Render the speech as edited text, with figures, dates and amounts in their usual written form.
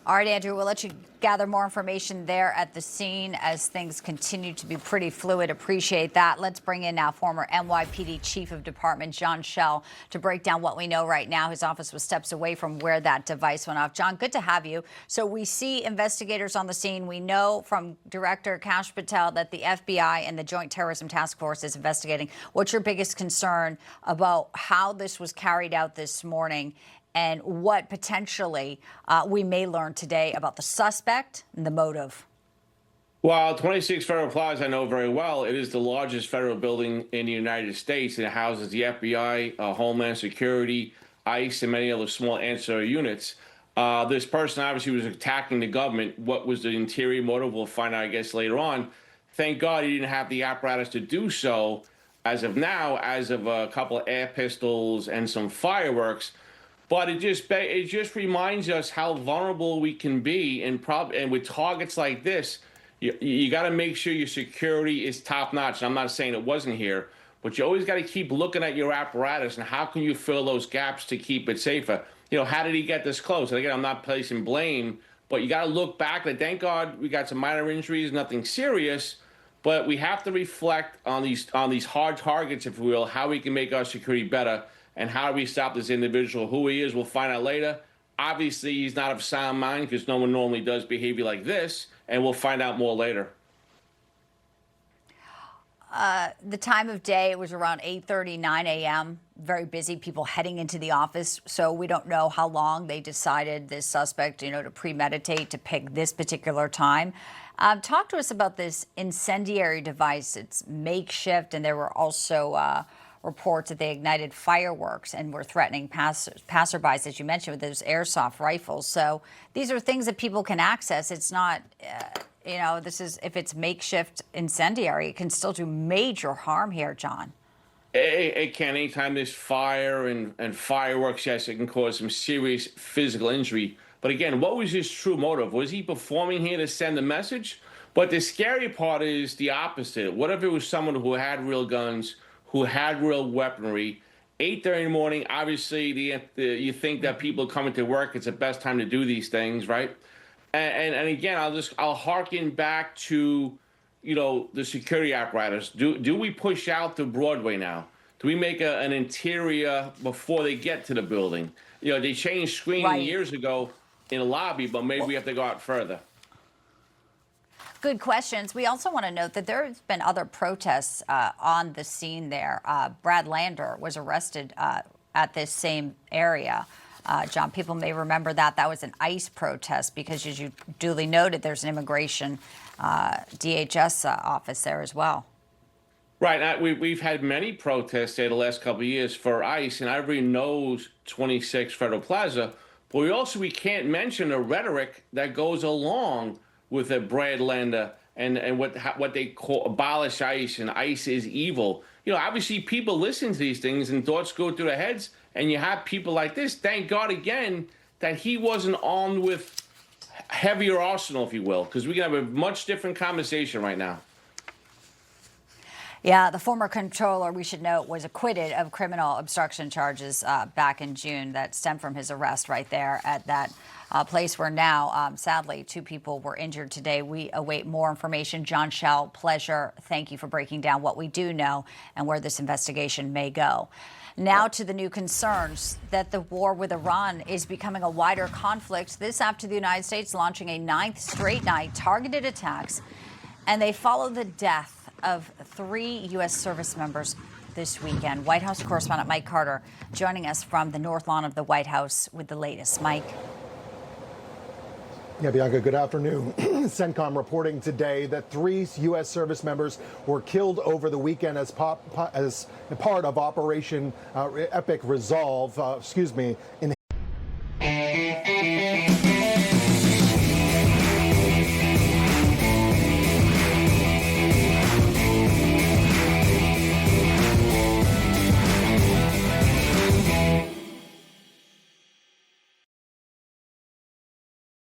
All right, Andrew, we'll let you gather more information there at the scene as things continue to be pretty fluid. Appreciate that. Let's bring in now former NYPD Chief of Department John Chell to break down what we know right now. His office was steps away from where that device went off. John, good to have you. So we see investigators on the scene. We know from Director Kash Patel that the FBI and the Joint Terrorism Task Force is investigating. What's your biggest concern about how this was carried out this morning, and what potentially we may learn today about the suspect and the motive? Well, 26 Federal Plaza, I know very well. It is the largest federal building in the United States, and it houses the FBI, Homeland Security, ICE, and many other small ancillary units. This person obviously was attacking the government. What was the interior motive? We'll find out, I guess, later on. Thank God he didn't have the apparatus to do so as of now, as of a couple of air pistols and some fireworks. But it just reminds us how vulnerable we can be, and with targets like this, you got to make sure your security is top notch. I'm not saying it wasn't here, but you always got to keep looking at your apparatus and how can you fill those gaps to keep it safer. You know, how did he get this close? And again, I'm not placing blame, but you got to look back. And thank God we got some minor injuries, nothing serious, but we have to reflect on these hard targets, if you will, how we can make our security better. And how do we stop this individual? Who he is, we'll find out later. Obviously, he's not of sound mind because no one normally does behavior like this, and we'll find out more later. The time of day, it was around 8:30, 9 a.m. Very busy, people heading into the office. So we don't know how long they decided this suspect, to premeditate to pick this particular time. Talk to us about this incendiary device. It's makeshift, and there were also reports that they ignited fireworks and were threatening passerbys, as you mentioned, with those airsoft rifles. So these are things that people can access. It's not, if it's makeshift incendiary, it can still do major harm here, John. It can. Anytime there's fire and fireworks, yes, it can cause some serious physical injury. But again, what was his true motive? Was he performing here to send a message? But the scary part is the opposite. What if it was someone who had real guns, who had real weaponry? 8:30 in the morning, obviously, you think that people coming to work, it's the best time to do these things, right? And again, I'll harken back to, the security apparatus. Do we push out to Broadway now? Do we make an interior before they get to the building? They changed screening years ago in the lobby, but maybe we have to go out further. Good questions. We also want to note that there have been other protests on the scene there. Brad Lander was arrested at this same area. John, people may remember that. That was an ICE protest because, as you duly noted, there's an immigration DHS office there as well. Right. We've had many protests there the last couple of years for ICE, and everybody knows 26 Federal Plaza. But we can't mention the rhetoric that goes along with a Brad Lander and what they call abolish ICE, and ICE is evil. Obviously people listen to these things and thoughts go through their heads, and you have people like this. Thank God again that he wasn't armed with heavier arsenal, if you will, because we can have a much different conversation right now. Yeah, the former controller, we should note, was acquitted of criminal obstruction charges back in June that stemmed from his arrest right there at that place where now, sadly, 2 people were injured today. We await more information. John Chell, pleasure. Thank you for breaking down what we do know and where this investigation may go. Now to the new concerns that the war with Iran is becoming a wider conflict. This after the United States launching a 9th straight night targeted attacks, and they follow the death of 3 U.S. service members this weekend. White House correspondent Mike Carter joining us from the North Lawn of the White House with the latest. Mike. Yeah, Bianca, good afternoon. CENTCOM reporting today that 3 U.S. service members were killed over the weekend as part of Operation Epic Resolve, in